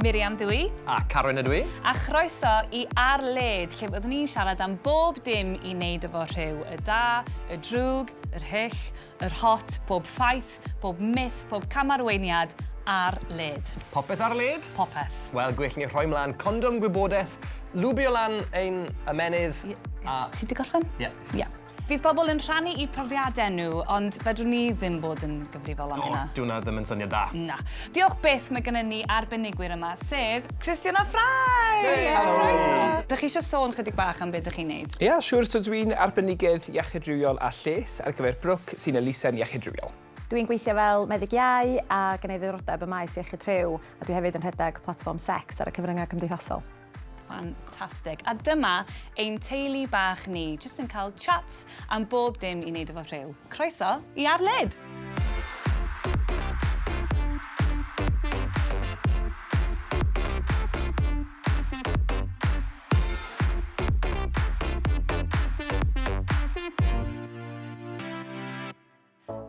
Miriam dwi. A Carwyn ydw i. A chroeso i Ar-led, lle fyddwn ni'n siarad am bob dim i wneud efo rhyw. Y da, y drwg, yr hyll, yr hot, pob ffaith, pob myth, pob camarweiniad ar-led. Popeth ar led? Popeth. Wel, gwell ni rhoi mlaen condom gwybodaeth, lwbio lan ein ymenydd. Ti di gorffen? Ie. Ie. Fydd bobl yn rhannu eu profiadau nhw, ond fedrwn ni ddim bod yn gyfrifol am hynna. Dyw hwnna ddim yn syniad da. Na. Diolch byth mae gennym ni arbenigwyr yma, sef Webb and Ffraid! Helo! Dych chi eisiau sôn chydig bach am beth ydych chi'n neud? Ie, siwr, so dwi'n arbenigydd iechyd rhywiol a lles ar gyfer Brooke sy'n elusen iechyd rhywiol. Dwi'n gweithio fel meddyg iau a gwneud ddiddordeb y maes iechyd rhyw, a dwi hefyd yn rhedeg platfform sex ar y cyfryngau cymdeithasol. Fantastic. A dyma ein teulu bach ni, jyst yn cael chats am bob dim i wneud efo rhyw. Croeso i Ar-led!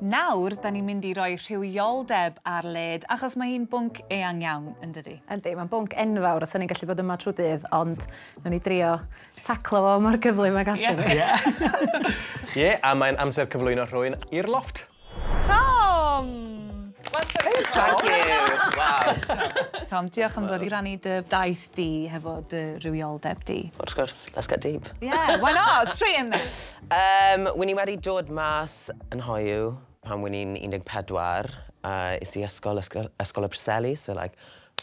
Nawr, da ni'n mynd i roi rhywioldeb ar-led, achos mae hi'n bwnc eang iawn, yn dydi? Yndi, mae'n bwnc enfawr, os ni'n gallu bod yma trwy dydd, ond nawn ni drio taclo fo mor gyflym a gallu fi. Ie, a mae'n amser cyflwyno rhywun i'r llofft. Tom! Thank you. Wow. Tom, diolch am dod i rannu dy daith di hefo dy rhywioldeb di. Wrth gwrs, let's get deep. Yeah, why not? Straight in there. Wyn ni wedi dod mas yn hoiw pan wyn ni'n 14. Is i ysgol y Preseli, so like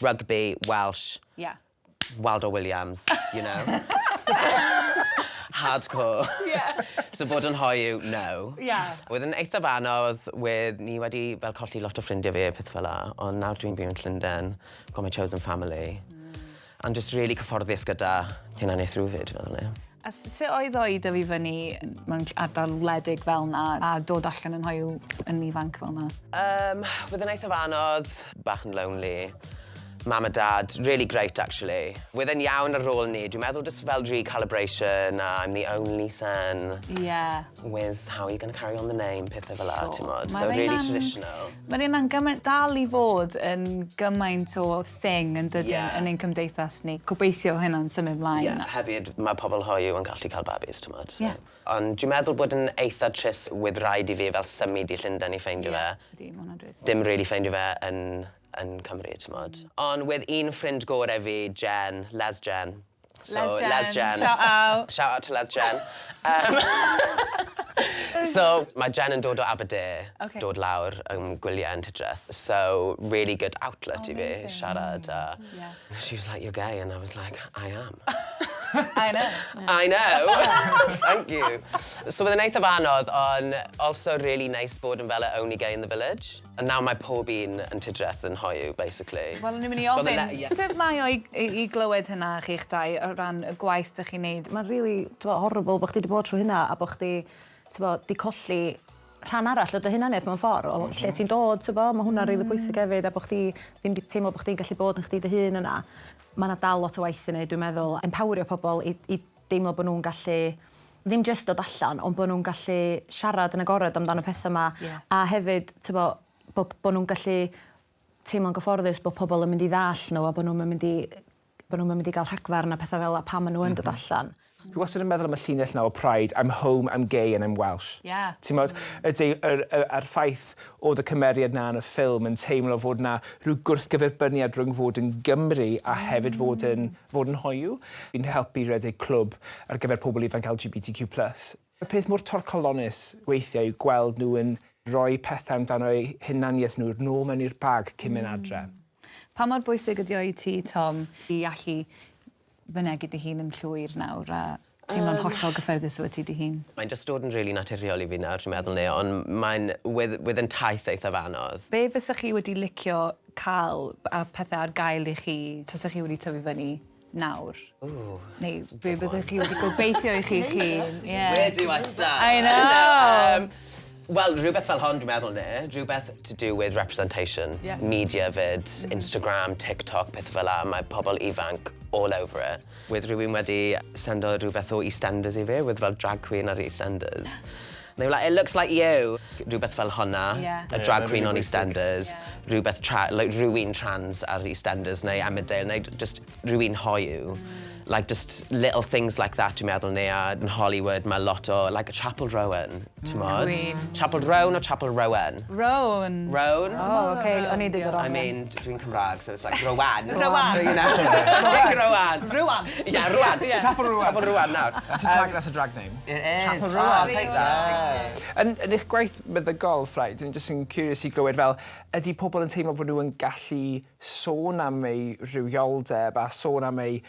rugby, Welsh, Yeah. Waldo Williams, you know. Hardcore. Yeah. So bod yn hoiw, no. Yeah. Wedd yn eithaf anodd, ni wedi fel colli lot o ffrindiau fi, peth fel la, ond nawr dwi'n byw yn Llundain, got my chosen family. And just really cyfforddus gyda hunaniaeth rhywfyd, fel ni. A sut oedd o i dyfu fyny mewn ardal wledig fel na a dod allan yn hoiw yn ifanc fel na? Wedd yn eithaf anodd, bach yn lonely. Mam a dad, really great actually. Wedd yn iawn ar ôl ni. Dwi'n meddwl just fel recalibration, I'm the only son. Yeah. With how are you going to carry on the name, pethau fel la, ti'n modd. So really traditional. Mae'n un gymaint dal i fod yn gymaint o thing yn dydyn yn ein cymdeithas ni. Gobeithio hynna'n symud mlaen. Yeah, hefyd mae pobl hoiw yn gallu cael babis, ti'n modd. Ond dwi'n meddwl bod yn eitha trist with rhaid i fi fel symud i Llundain i ffeindio fe. Dim really ffeindio fe yn Cymru, ti'n modd. Ond with un ffrind gorau fi, Jen, Les Jen. So, Les Jen. Shout out. Shout out to Les Jen. So, mae Jen yn dod o Aberdare, dod lawr yn gwyliau yn Tydreth. So, really good outlet i fi, siarad. She was like, you're gay, and I was like, I am. I know. I know. Thank you. So bydd yn eithaf anodd, ond also really nice bod yn fel y only gay in the village. And now mae pob un yn Tydreth yn hoiw, basically. Wel, ni'n mynd i ofyn, sut mae o i glywed hynna chi'ch dau o ran y gwaith ydych chi'n neud? Mae'n really horrible bod chdi wedi bod trwy hynna a bod chdi di colli rhan arall o dy hunaniaeth mewn ffordd, o lle ti'n dod, mae hwnna'n rili pwysig hefyd, a bod chdi ddim wedi teimlo bod chdi'n gallu bod yn chdi dy hun yna. Mae yna dal lot o waith i neud, dwi'n meddwl, empowerio pobl i deimlo bod nhw'n gallu, ddim just dod allan, ond bod nhw'n gallu siarad yn agored amdano pethau yma, a hefyd, bod nhw'n gallu teimlo'n gyfforddus bod pobl yn mynd i ddall nhw, a bod nhw'n mynd i gael rhagfarn a pethau fel a pam maen nhw yn dod allan. Dwi wastad yn meddwl am y llinell na o Pride, I'm home, I'm gay and I'm Welsh. Yeah. Ti'n modd, yr ffaith oedd y cymeriad na yn y ffilm yn teimlo fod na rhyw gwrthgyferbyniad rhwng fod yn Gymru a hefyd fod yn hoiw. Fi'n helpu redeg clwb ar gyfer pobl ifanc LGBTQ+. Y peth mor torcolonus weithiau yw gweld nhw yn rhoi pethau amdano eu hunaniaeth nhw'r nôl mewn i'r bag cyn mynd adre. Pa mor bwysig ydi o i ti, Tom, i allu fynegu dy hun yn llwyr nawr a teimlo'n hollol gyffyrddus o ti dy hun? Mae'n just dod yn really naturiol i fi nawr, dwi'n meddwl ni, ond mae'n with yn taith eithaf anodd. Be fysach chi wedi licio cael a pethau ar gael i chi, tasach chi wedi tyfu fyny nawr? Neu be byddwch chi wedi gobeithio i chi hun? Where do I start? I know! Wel, rhywbeth fel hon, dwi'n meddwl ni. Rhywbeth to do with representation. Media fyd, Instagram, TikTok, pethau fel la. Mae pobl ifanc all over it. With rhywun wedi sendo rhywbeth o EastEnders i fi, with fel drag queen ar EastEnders. They were like, it looks like you. Rhywbeth fel hwnna, Yeah. a drag queen on EastEnders, rhywbeth like rhywun trans ar EastEnders, neu Emmerdale, neu just rhywun hoyw. Like, just little things like that, dwi'n meddwl, neu in Hollywood, mae lot o, like, a Chapel Rowan, ti'n modd? Queen. Chapel Rowan or Chapel Rowan? Rowan. Rowan? O, oce, o'n i di dod I mean, dwi'n Cymraeg, so it's like Rowan. Rowan. You know? Rowan. Rwan. Yeah, Rowan. Chapel Rowan. Chapel Rowan, nawr. That's a drag name. It is. Chapel Oh, Rowan. I'll take that. Yn eich gwaith meddygol, Ffraid, dwi'n just yn curious i glywed fel, ydy pobl yn teimlo fod nhw yn gallu sôn am eu rhywioldeb a sôn am eu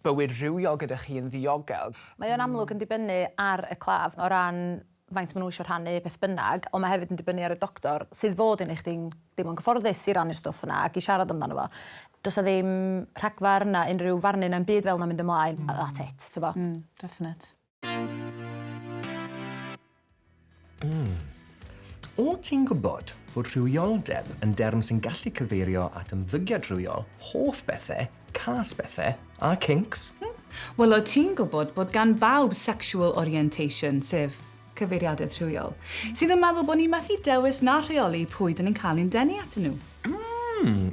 bywyd rhywiol gyda chi yn ddiogel? Mae o'n amlwg yn dibynnu ar y claf o ran faint maen nhw eisiau rhannu beth bynnag, ond mae hefyd yn dibynnu ar y doctor sydd fod yn eich ddim yn gyfforddus i rannu'r stwff yna ac i siarad amdano fo. Does a ddim rhagfar na unrhyw farnu na'n byd fel na'n mynd ymlaen. That's it, ti'n bo? Definite. O ti'n gwybod bod rhywioldeb yn derm sy'n gallu cyfeirio at ymddygiad rhywiol, hoff bethau, cas bethau a kinks? Wel, o ti'n gwybod bod gan bawb sexual orientation, sef cyfeiriadaeth rhywiol, sydd yn meddwl bod ni methu dewis na rheoli pwy dyn ni'n cael ein denu atyn nhw.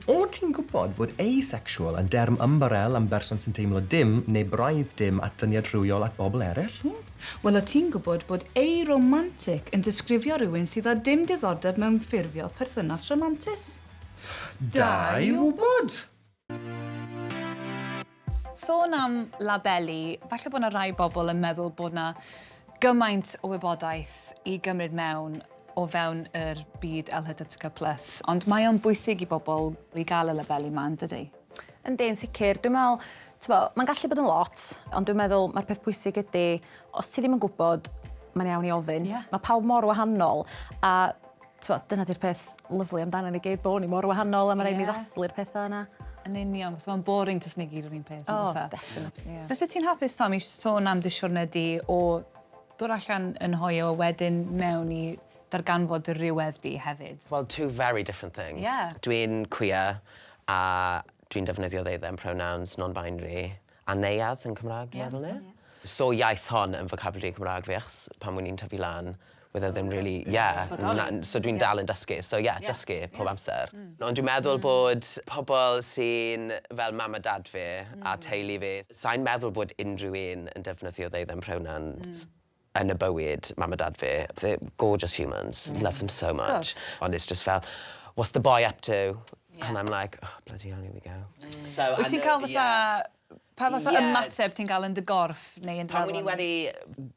O ti'n gwybod fod asexual yn derm ymbarel am berson sy'n teimlo dim neu braidd dim atyniad rhywiol at bobl eraill? Wel, o ti'n gwybod bod aromantic yn disgrifio rhywun sydd â dim diddordeb mewn ffurfio perthynas romantis. Da i wybod! Sôn am labeli, falle bod yna rai bobl yn meddwl bod yna gymaint o wybodaeth i gymryd mewn o fewn yr byd LHDTC+. Ond mae o'n bwysig i bobl i gael y labeli yma, dydy? Ynddi'n sicr. Dwi'n meddwl, mae'n gallu bod yn lot, ond dwi'n meddwl mae'r peth bwysig ydy, os ti ddim yn gwybod, mae'n iawn i ofyn. Mae pawb mor wahanol, a dyna di'r peth lyflu amdano ni gyd, bod ni mor wahanol, a mae rhaid ni ddathlu'r pethau yna. Yn union, so mae'n boring tas ni gyd o'r un peth. O, definitely. Fyse ti'n hapus, Tom, i sôn am dy siwrna di o dod allan yn hoio wedyn mewn i darganfod y rhywedd di hefyd? Well, two very different things. Yeah. Dwi'n queer, a dwi'n defnyddio ddeudden pronouns non-binary, a neuadd yn Cymraeg, dwi'n meddwl ni. So iaith hon yn vocabulary Cymraeg fi, achos pan wy'n ni'n tyfu lan, wedd e ddim really, so dwi'n dal yn dysgu. So dysgu pob amser. Ond dwi'n meddwl bod pobl sy'n fel mam a dad fi a teulu fi, sa'n meddwl bod unrhyw un yn defnyddio ddeudden pronouns yn y bywyd mam a dad fi. They're gorgeous humans, love them so much. Ond it's just fel, what's the boy up to? And I'm like, oh, bloody hell, here we go. So, Wyt ti'n cael fatha, pa fatha ymateb ti'n cael yn dy gorff neu yn pan drafod? wy'n i wedi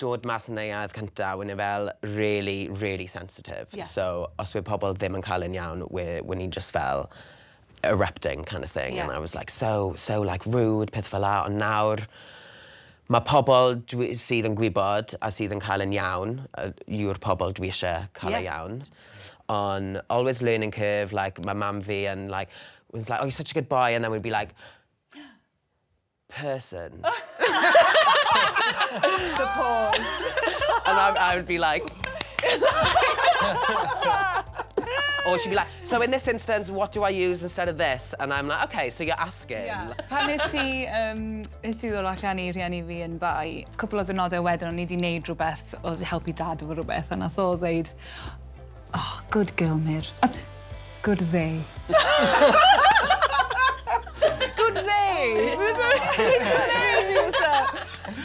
dod mas yn neuadd cyntaf, wy'n i fel really, really sensitive. So, os wy'n pobl ddim yn cael yn iawn, wy'n i just fel erupting kind of thing. And I was like, so like rude, peth fel la. Ond nawr, mae pobl sydd yn gwybod a sydd yn cael yn iawn, yw'r pobl dwi eisiau cael yn iawn. On always learning curve, like my mum V and like was like, oh, you're such a good boy, and then we'd be like, person. The pause. And I would be like, or she'd be like, so in this instance, what do I use instead of this? And I'm like, okay, so you're asking. Pan nes i ddod allan i rhieni fi yn bai, cwpl o ddynodau wedyn o'n i wedi gwneud rhywbeth o helpu dad efo rhywbeth, a nath o ddeud, oh, good girl, Mir. Good they. Good they.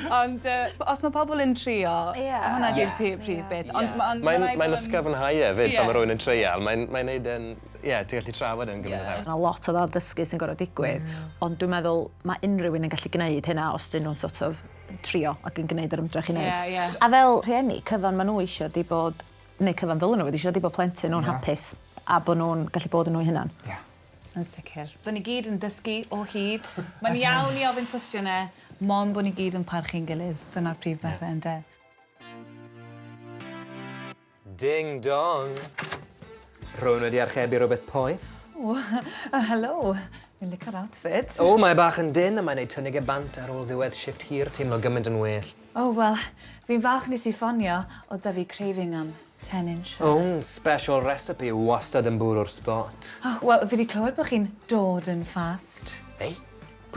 Ond os mae pobl yn trio, hwnna di'r prif beth. Mae'n ysgafnhau hefyd pan mae rhywun yn treial. Mae'n neud yn... Ie, ti'n gallu trafod yn gymryd hawdd. Mae lot o ddysgu sy'n gorfod digwydd, ond dwi'n meddwl mae unrhyw un yn gallu gwneud hynna os dyn nhw'n sort of trio ac yn gwneud yr ymdrech i wneud. A fel rhieni, cyfan maen nhw eisiau di bod, neu cyfan ddylen nhw wedi eisiau di bod plentyn nhw'n hapus a bod nhw'n gallu bod yn nhw hynna'n. Yn sicr. Dyn ni gyd yn dysgu o hyd. Mae'n iawn i ofyn cwestiynau, mon bod ni gyd yn parchu'n gilydd. Dyna'r prif bethau yn de. Ding dong. Rhywun wedi archebu rhywbeth poeth. Helo, fi'n licio'r outfit. O, mae bach yn dyn a mae'n neud tynnig e bant ar ôl ddiwedd shift hir, teimlo gymaint yn well. O, wel, fi'n falch nes i ffonio o da fi craving am 10-inch. O, special recipe, wastad yn bwrw'r spot. Wel, fi wedi clywed bod chi'n dod yn fast. Ei?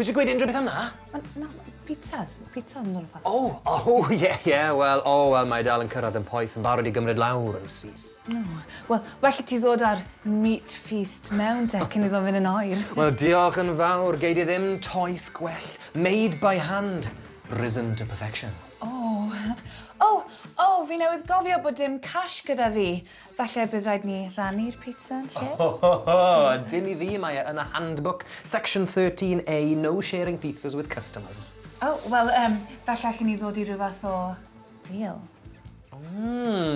Pwy sy'n gweud unrhyw beth yna? Na, pizzas. Pizzas yn dod o ffordd. Wel, mae dal yn cyrraedd yn poeth yn barod i gymryd lawr yn syth. Wel, felly ti ddod ar meat feast mewn te cyn iddo fynd yn oer. Wel, diolch yn fawr, gei di ddim toes gwell. Made by hand, risen to perfection. Fi newydd gofio bod dim cash gyda fi. Falle bydd rhaid ni rhannu'r pizza yn lle? Dim i fi, mae yn y handbook, section 13A, no sharing pizzas with customers. Wel, falle allan ni ddod i ryw fath o deal.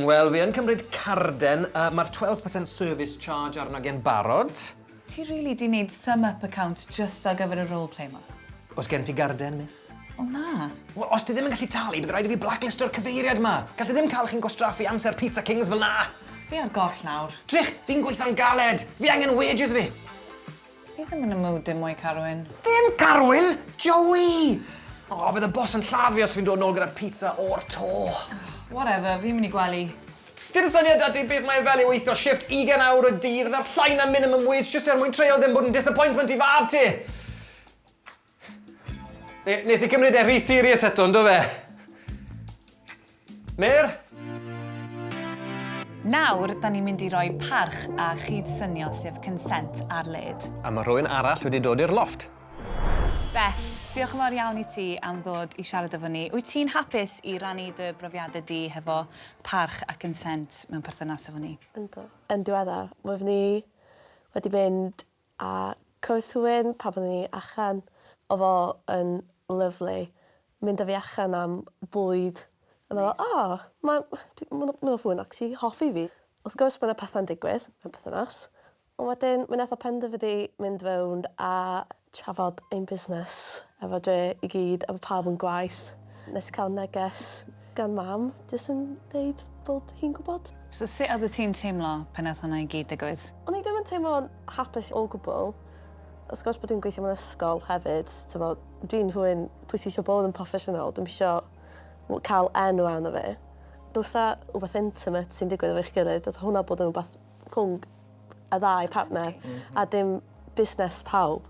Wel, fi yn cymryd carden. Mae'r 12% service charge arno gen barod. Ti really di wneud sum-up account just ar gyfer y roleplay ma? Oes gen ti garden, miss? Na. Wel, os ti ddim yn gallu talu, bydd rhaid i fi blacklist o'r cyfeiriad ma. Gall i ddim cael chi'n gwastraffu amser Pizza Kings fel na. Fi ar goll nawr. Drych, fi'n gweithio'n galed. Fi angen wages fi. Fi ddim yn y mood dim mwy, Carwyn. Dim Carwyn, Joey! Bydd y boss yn llafu os fi'n dod nôl gyda'r pizza o'r to. Whatever, fi'n mynd i gwely. Sdim syniad ati beth mae fel i weithio shift 20 awr y dydd, yna'r llai na minimum wage, just er mwyn treol ddim bod yn disappointment i fab ti. Nes i cymryd rhy serious eto, ynddo fe? Mir? Nawr, da ni'n mynd i roi parch a cydsynio sef consent ar led. A mae rhywun arall wedi dod i'r loft. Beth, diolch yn fawr iawn i ti am ddod i siarad efo ni. Wyt ti'n hapus i rannu dy brofiadau di hefo parch a consent mewn perthynas efo ni? Ynddo. Yn diweddar, mae fy ni wedi mynd a Croeso pan byddwn ni allan o fo yn lyflu. Mynd â fi allan am bwyd. A meddwl, mae'n fwy'n actually hoffi fi. Wrth gwrs, mae'n pethau'n digwydd, mewn perthynas. Ond wedyn, mae'n eithaf penderf wedi mynd fewn a trafod ein busnes efo dre i gyd, efo pawb yn gwaith. Nes i cael neges gan mam, jyst yn dweud bod hi'n gwybod. So sut oedd ti'n teimlo pen oedd hwnna i gyd digwydd? O'n i ddim yn teimlo'n hapus o gwbl. Wrth gwrs bod dwi'n gweithio mewn ysgol hefyd, dwi'n rhywun pwysleisio bod yn proffesiynol, dwi'n eisiau cael enw arno fi. Does a rhywbeth intimate sy'n digwydd efo'ch gilydd, does hwnna bod yn rhywbeth rhwng y ddau partner a dim busnes pawb.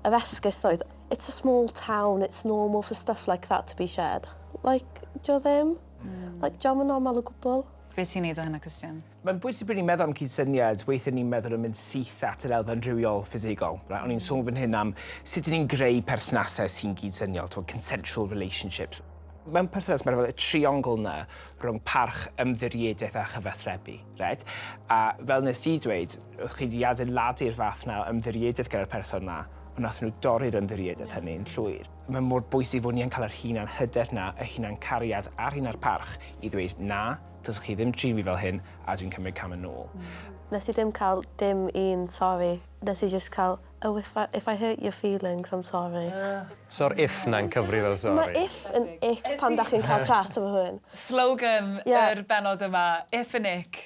Yr esgus oedd, it's a small town, it's normal for stuff like that to be shared. Like, dio ddim? Like, dio yn normal o gwbl. Be ti'n neud o hynna, Christian? Mae'n bwysig bod ni'n meddwl am cydsyniad, weithio ni'n meddwl yn mynd syth at yr elfen rhywiol ffisegol. O'n i'n sôn fan hyn am sut ni'n greu perthnasau sy'n cydsyniol, consensual relationships. Mewn perthynas mae'n fel y triongl yna rhwng parch, ymddiriediaeth a chyfathrebu. Right? A fel nes ti dweud, wrth chi wedi adeiladu'r fath na ymddiriediaeth gyda'r person yna, ond nath nhw dorri'r ymddiriediaeth hynny yn llwyr. Mae'n mor bwysig fod ni yn cael yr hunan hyder na, y hunan cariad a'r hunan parch i ddweud na, dylsech chi ddim trin fi fel hyn, a dwi'n cymryd cam yn ôl. Nes i ddim cael dim un sorry. Nes i just cael, if I hurt your feelings, I'm sorry. So'r if na'n cyfri fel sori. Mae if yn ick pan da chi'n cael chat efo hwn. Slogan yr benod yma, if and ick.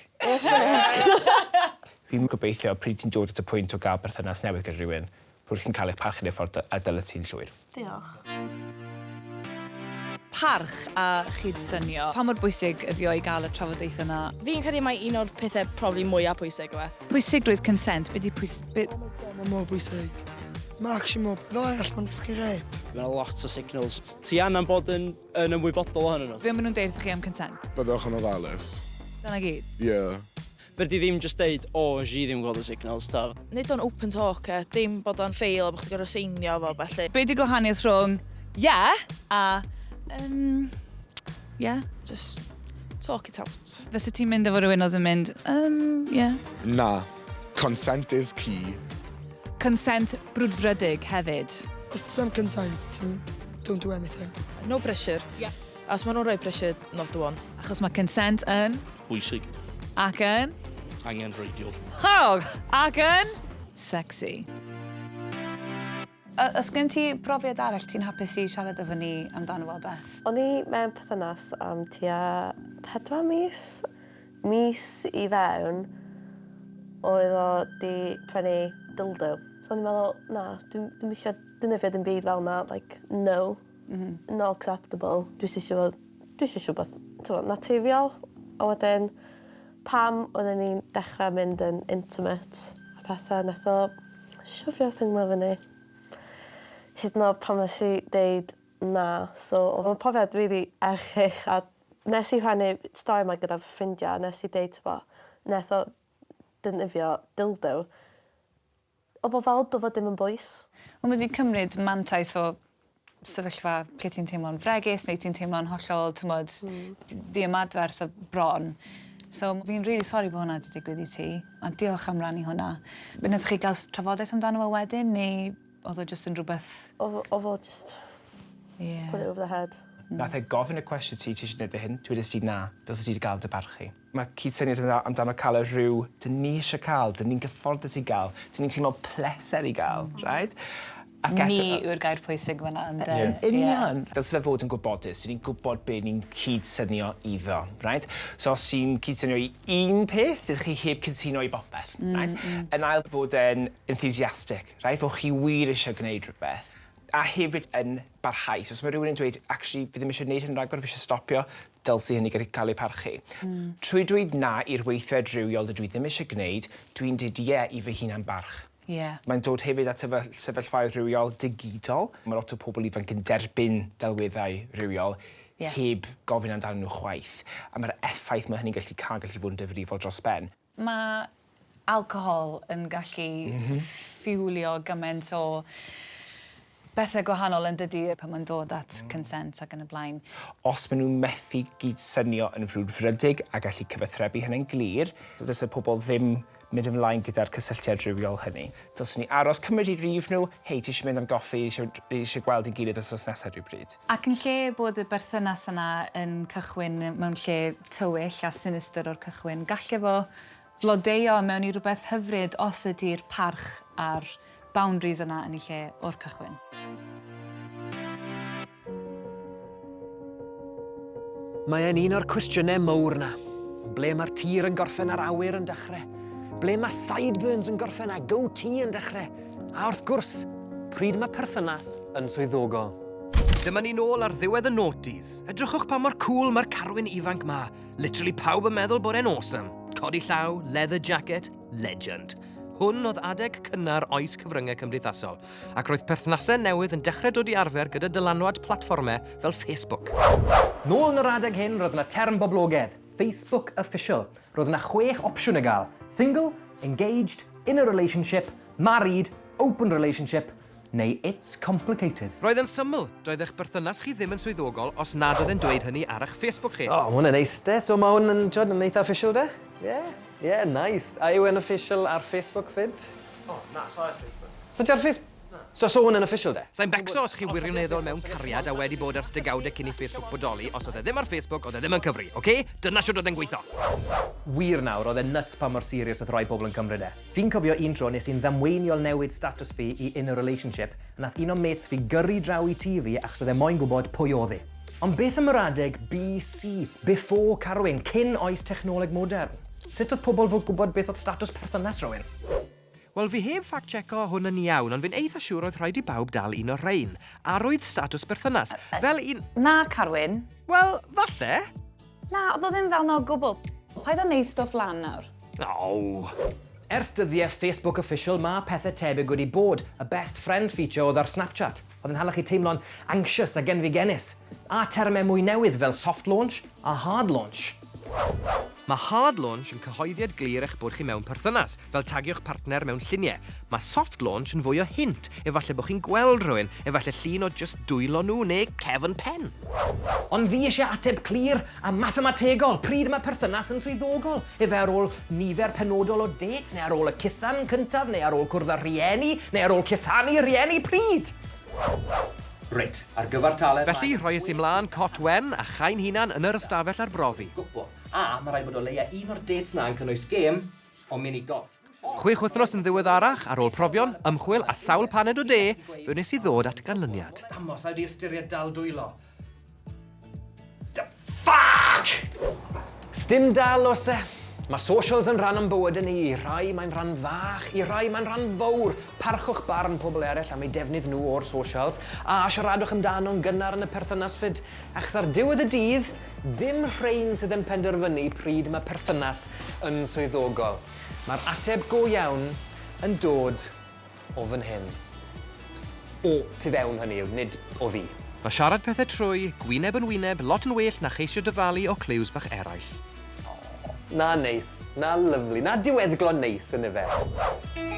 Fi'n gobeithio pryd ti'n dod at y pwynt o gael berthynas newydd gyda rhywun, bod chi'n cael eich parchu yn y ffordd a dylai ti'n llwyr. Diolch. Parch a cydsynio. Pa mor bwysig ydi o i gael y trafodaeth yna? Fi'n credu mai un o'r pethau probably mwyaf pwysig yw e. Pwysigrwydd consent, beth di pwysig? Mae mor bwysig. Mae actually mor... Fel arall, mae'n ffocin rape. Mae lot o signals. Ti angen bod yn ymwybodol ohonyn nhw. Be maen nhw'n deud wrth chi am consent? Byddwch yn ofalus. Dyna gyd? Ie. Fyrdi ddim just deud, gi ddim gweld y signals, ta. Nid o'n open talk dim bod o'n ffeil a bod chdi'n gorau seinio fo, felly. Be di gwahaniaeth rhwng a Just talk it out. Fysa ti'n mynd efo rhywun oedd yn mynd, Na. Consent is key. Consent brwdfrydig hefyd. Os ti'n consent, don't do anything. No pressure. Yeah. Os maen nhw'n rhoi pressure, not the one. Achos mae consent yn... Bwysig. Ac yn... Angen reidiol. Ac yn... Sexy. Os gen ti brofiad arall, ti'n hapus i siarad efo ni amdano fo, Beth? O'n i mewn perthynas am tua 4 mis. Mis i fewn, oedd o di prynu dildo. So o'n i'n meddwl, na, dwi'n eisiau dynefio dim byd fel na, like, no. Not acceptable. Dwi'n eisiau beth naturiol. A wedyn, pam oedden ni'n dechrau mynd yn intimate a pethau, nes o siofio sy'n fyny. hyd yn oed pan nes i deud na. So, oedd yn profiad rili erchyll a nes i rhannu stori yma gyda fy ffrindiau, nes i deud, nes o dynifio dildo. Oedd o fel do fod dim yn bwys. Ond wedi cymryd mantais o sefyllfa lle ti'n teimlo'n fregus neu ti'n teimlo'n hollol, di ymadferth o bron. So fi'n really sori bod hwnna wedi digwydd i ti, a diolch am rannu hwnna. Byddwch chi gael trafodaeth amdano fo wedyn, neu oedd o jyst yn rhywbeth... Oedd o just put it over the head. Nath e gofyn y cwestiwn ti eisiau gwneud hyn, dwi wedi na, dylse ti wedi cael dy barchu. Mae cydsyniad amdano cael y rhyw, dyn ni eisiau cael, dyn ni'n gyfforddus i gael, dyn ni'n teimlo pleser i gael, right? Ni yw'r gair pwysig fyna. Union. Dylse fe fod yn gwybodus. Dyn ni'n gwybod be ni'n cydsynio iddo, right? So os ti'n cydsynio i un peth, dydych chi heb cydsynio i bopeth, right? Yn ail fod yn enthusiastic, right? Fod chi wir eisiau gwneud rhywbeth. A hefyd yn barhaus. Os mae rhywun yn dweud, actually, bydd ddim eisiau gwneud hyn rhagor, fi eisiau stopio, dylse hynny cael ei parchu. Trwy dweud na i'r weithred rhywiol dydw i ddim eisiau gwneud, dwi'n dweud ie i fy hunan barch. Mae'n dod hefyd at sefyllfaoedd rhywiol digidol. Mae lot o pobl ifanc yn derbyn delweddau rhywiol heb gofyn amdano nhw chwaith. A mae'r effaith mae hynny'n gallu fod yn difrifol dros ben. Mae alcohol yn gallu ffiwlio gymaint o bethau gwahanol yn dydi pan mae'n dod at consent ac yn y blaen. Os maen nhw'n methu gydsynio yn frwdfrydig a gallu cyfathrebu hynny'n glir, dylse pobl ddim mynd ymlaen gyda'r cysylltiad rhywiol hynny. Dylse ni aros cymryd i rif nhw, hei, ti eisiau mynd am goffi, eisiau gweld ei gilydd wrthnos nesaf rhywbryd. Ac yn lle bod y berthynas yna yn cychwyn mewn lle tywyll a sinister o'r cychwyn, gallai fo flodeuo mewn i rhywbeth hyfryd os ydy'r parch a'r boundaries yna yn ei lle o'r cychwyn. Mae e'n un o'r cwestiynau mawr na. Ble mae'r tir yn gorffen ar awyr yn dechrau? Ble mae sideburns yn gorffen a goatee yn dechrau? A wrth gwrs, pryd mae perthynas yn swyddogol. Dyma ni nôl ar ddiwedd y noughties. Edrychwch pa mor cool mae'r Carwyn ifanc ma. Literally pawb yn meddwl bod e'n awesome. Codi llaw, leather jacket, legend. Hwn oedd adeg cynnar oes cyfryngau cymdeithasol, ac roedd perthnasau newydd yn dechrau dod i arfer gyda dylanwad platfformau fel Facebook. Nôl yn yr adeg hyn, roedd yna term boblogaidd, Facebook Official. Roedd yna 6 opsiwn i gael. Single, engaged, in a relationship, married, open relationship, neu it's complicated. Roedd yn syml, doedd eich berthynas chi ddim yn swyddogol os nad oedd yn dweud hynny ar eich Facebook chi. O, hwn yn neis de, so mae hwn yn eitha official de? Yeah, nice. A yw yn official ar Facebook fyd? Na, so ar Facebook. So ti ar Facebook? So hwn yn official de? Sa'n becso os chi wirioneddol mewn cariad a wedi bod ar stygawdau cyn i Facebook bodoli, os oedd e ddim ar Facebook, oedd e ddim yn cyfri, oce? Dyna siwr oedd e'n gweithio. Wir nawr, oedd e nuts pa mor serious oedd rhoi bobl yn cymryd e. Fi'n cofio un tro nes i'n ddamweiniol newid status fi i in a relationship, a nath un o mates fi gyrru draw i tŷ fi achos oedd e moyn gwybod pwy oedd e. Ond beth am yr adeg BC, before Carwyn, cyn oes technoleg modern? Sut oedd pobl fod gwybod beth oedd status perthynas rhywun? Wel, fi heb fact-checo hwn yn iawn, ond fi'n eitha siŵr oedd rhaid i bawb dal un o'r rhain. Arwydd status perthynas. Fel un... Na, Carwyn. Wel, falle. Na, oedd o ddim fel na o gwbl. Paid o neud stwff lan nawr. O. Ers dyddiau Facebook Official, mae pethau tebyg wedi bod. Y best friend feature oedd ar Snapchat. Oedd yn hala chi teimlo'n anxious a genfigenus. A termau mwy newydd fel soft launch a hard launch. Mae hard launch yn cyhoeddiad glir eich bod chi mewn perthynas, fel tagio'ch partner mewn lluniau. Mae soft launch yn fwy o hint, efallai bod chi'n gweld rhywun, efallai llun o just dwylo nhw neu cefn pen. Ond fi eisiau ateb clir a mathemategol, pryd mae perthynas yn swyddogol. Efe ar ôl nifer penodol o dates, neu ar ôl y cusan cyntaf, neu ar ôl cwrdd â rhieni, neu ar ôl cusanu rhieni pryd? Reit, ar gyfer taled... Felly, rhoi ys i mlaen cot wen a chain hunan yn yr ystafell ar brofi. Gwbo. A mae rhaid bod o leia un o'r dates na yn cynnwys gêm o mini golf. 6 wythnos yn ddiweddarach ar ôl profion, ymchwil a sawl paned o de, fe wnes i ddod at ganlyniad. Damos, a wedi ystyried dal dwylo. Fuck! Sdim dal os e. Mae socials yn rhan o'n bywyd yn ni. I rai mae'n rhan fach, i rai mae'n rhan fawr. Parchwch barn pobl eraill am eu defnydd nhw o'r socials a siaradwch amdano'n gynnar yn y perthynas fyd. Achos ar diwedd y dydd, dim rhain sydd yn penderfynu pryd mae perthynas yn swyddogol. Mae'r ateb go iawn yn dod o fan hyn. o tu fewn hynny yw, nid o fi. Mae siarad pethau trwy, gwyneb yn wyneb, lot yn well na cheisio dyfalu o cliws bach eraill. Na neis, na lyflu, na diweddglo neis yn y fe.